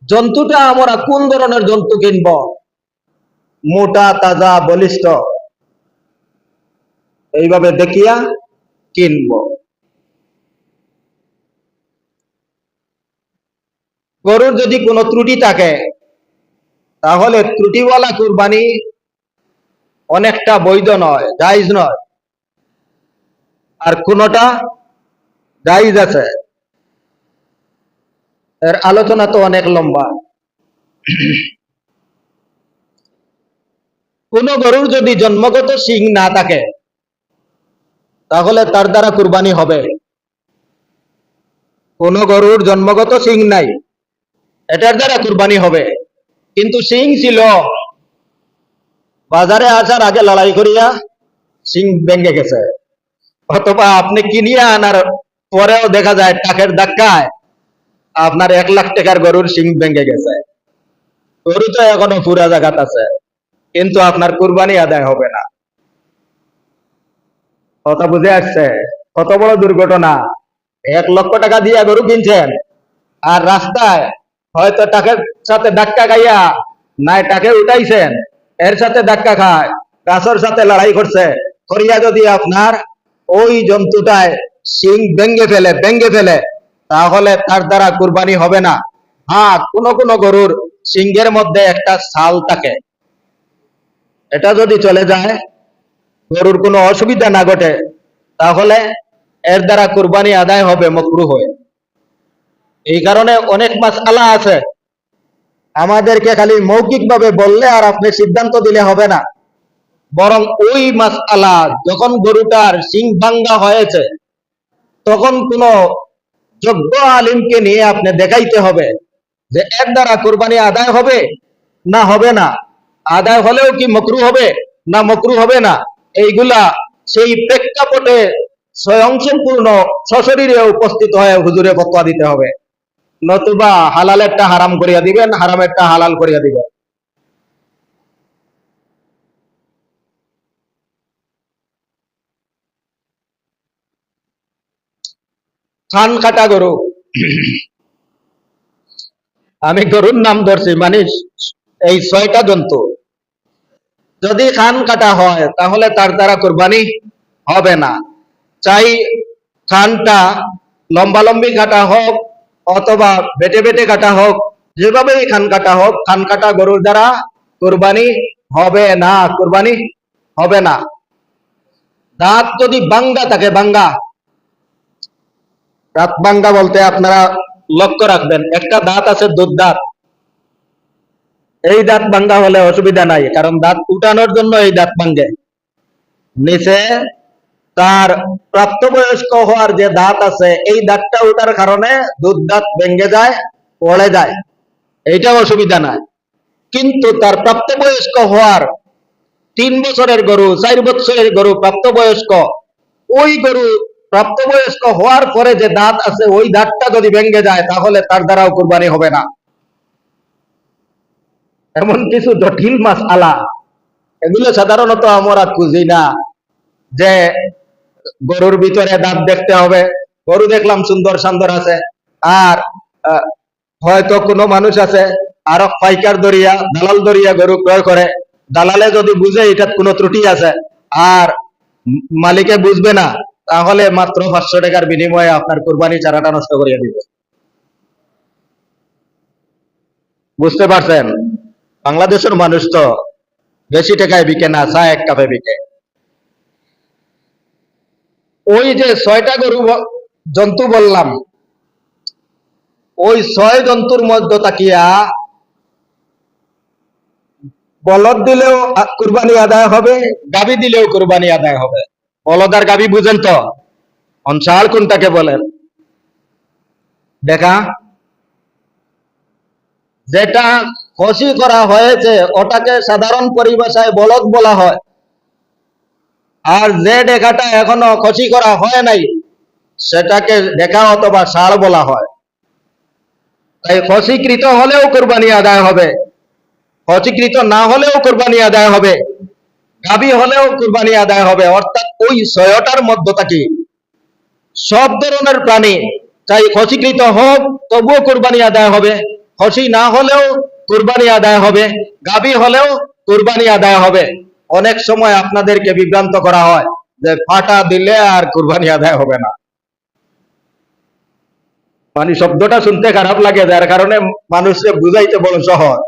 জন্তুটা আমরা কোন ধরনের জন্তু কিনব? মোটা, তাজা, বলিষ্ঠ, এইভাবে দেখিয়া কিনব। গরুর যদি কোনো ত্রুটি থাকে তাহলে ত্রুটিওয়ালা কুরবানি অনেকটা বৈধ নয়, জায়েজ নয়, আর কোনটা জায়েজ আছে। এর আলোচনা তো অনেক লম্বা। কোন গরুর যদি জন্মগত শিং না থাকে তাহলে তার দ্বারা কুরবানি হবে। কোন গরুর জন্মগত শিং নাই, এটার দ্বারা কুরবানি হবে। কিন্তু শিং ছিল, বাজারে আসার আগে লড়াই করিয়া শিং ভেঙে গেছে, অথবা আপনি কিনিয়া আনার পরেও দেখা যায় টাকের ধাক্কায় আপনার 1 লাখ টাকার গরুর শিং ভেঙে গেছে। গরু তো এখনো পুরা জায়গাত আছে, কিন্তু আপনার কুরবানি আদায় হবে না। কথা বুঝে আসছে? কত বড় দুর্ঘটনা! 1 লক্ষ টাকা দিয়ে গরু কিনছেন, আর রাস্তায় হয়তো টাকের সাথে ধাক্কা খাইয়া নাই টাকে উঠাইছেন, এর সাথে ধাক্কা খায়, গাছের সাথে লড়াই করছে, করিয়া যদি আপনার ওই জন্তুটায় শিং ভেঙে ফেলে তাহলে তার দ্বারা কুরবানি হবে না। হ্যাঁ, কোন কোন গরুর শিংয়ের মধ্যে একটা ছাল থাকে, এটা যদি চলে যায়, গরুর কোনো অসুবিধা না ঘটে, তাহলে এর দ্বারা কুরবানি আদায় হবে মাকরুহ হয়ে। এই কারণে অনেক মাসআলা আছে, আমাদেরকে খালি মৌখিকভাবে বললে আর আপনি সিদ্ধান্ত দিলে হবে না, বরং ওই মাসআলা যখন গরুটার শিং ভাঙ্গা হয়েছে তখন কোন যোগ্য আলিমকে নিয়ে আপনি দেখাইতে হবে যে এর দ্বারা কুরবানি আদায় হবে না হবে না, আদায় হলেও কি মাকরুহ হবে না মাকরুহ হবে না, এইগুলা সেই প্রেক্ষাপটে স্বয়ংসম্পূর্ণ সশরীরে উপস্থিত হয়ে হুজুরে ফতোয়া দিতে হবে, নতুবা হালালেরটা হারাম করিয়া দিবেন, হারামেরটা হালাল করিয়া দিবেন। খান কাটা গরু, আমি গরুর নাম ধরছি, মানে এই 6টা জন্তু যদি খান কাটা হয় তাহলে তার দ্বারা কুরবানি হবে না। চাই খানটা লম্বালম্বি কাটা হোক অথবা বেটে বেটে কাটা হোক, যেভাবেই খান কাটা হোক, খান কাটা গরুর দ্বারা কুরবানি হবে না, কুরবানি হবে না। দাঁত যদি ভাঙ্গা থাকে, দাঁত ভাঙ্গা বলতে আপনারা লক্ষ্য রাখবেন, একটা দাঁত আছে দুধ দাঁত, এই দাঁত ভাঙ্গা হলে অসুবিধা নাই, কারণ দাঁত উঠানোর জন্য এই দাঁত ভাঙ্গে। নিচে তার প্রাপ্তবয়স্ক হওয়ার যে দাঁত আছে, এই দাঁতটা উঠার কারণে দুধ দাঁত ভেঙে যায়, পড়ে যায়, এইটাও অসুবিধা নাই। কিন্তু তার প্রাপ্তবয়স্ক হওয়ার 3 বছরের গরু, 4 বছরের গরু প্রাপ্তবয়স্ক, ওই গরু প্রাপ্তবয়স্ক হওয়ার পরে যে দাঁত আছে ওই দাঁতটা যদি ভেঙে যায় তাহলে তার দ্বারাও কুরবানি হবে না। এমন কিছু জটিল মাসআলা, এগুলো সাধারণত আমরা খুঁজি না, যে গরুর ভিতরে দাঁত দেখতে হবে, গরু দেখলাম সুন্দর সুন্দর আছে, আর হয়তো কোনো মানুষ আছে আরো পাইকার দরিয়া, দালাল দরিয়া গরু ক্রয় করে, দালালে যদি বুঝে এটার কোনো ত্রুটি আছে আর মালিকে বুঝবে না, তাহলে মাত্র 500 টাকার বিনিময়ে আপনার কুরবানি চারাটা নষ্ট করিয়ে দিবে। বুঝতে পারছেন? বাংলাদেশের মানুষ তো বেশি টাকায় বিকে না, চা 1 কাপে বিকে। ওই যে 6টা গরু জন্তু বললাম, ওই 6 জন্তুর মধ্যে তাকিয়া বলদ দিলেও কুরবানি আদায় হবে, গাবি দিলেও কুরবানি আদায় হবে। বলদ আর গাবি বুঝেন তো? অনসাল কোনটাকে বলেন? দেখা, যেটা খসি করা হয়েছে ওটাকে সাধারণ পরিভাষায় বলদ বলা হয়, আর যে ডেকাটা এখনো খসি করা হয় নাই সেটাকে ডেকা অথবা ষাঁড় বলা হয়। তাই খসিকৃত হলেও কুরবানি আদায় হবে, খসিকৃত না হলেও কুরবানি আদায় হবে, গাবি হলেও কুরবানি আদায় হবে। অর্থাৎ ওই 6টার মধ্যে থাকি সব ধরনের প্রাণী, চাই খসিকৃত হোক তবুও কুরবানি আদায় হবে, খসি না হলেও কুরবানি আদায় হবে, গাভী হলেও কুরবানি আদায় হবে। অনেক সময় আপনাদেরকে বিভ্রান্ত করা হয় যে ফাটা দিলে আর কুরবানি আদায় হবে না। মানে শব্দটা শুনতে খারাপ লাগে, যার কারণে মানুষকে বুঝাইতে বড় সহজ।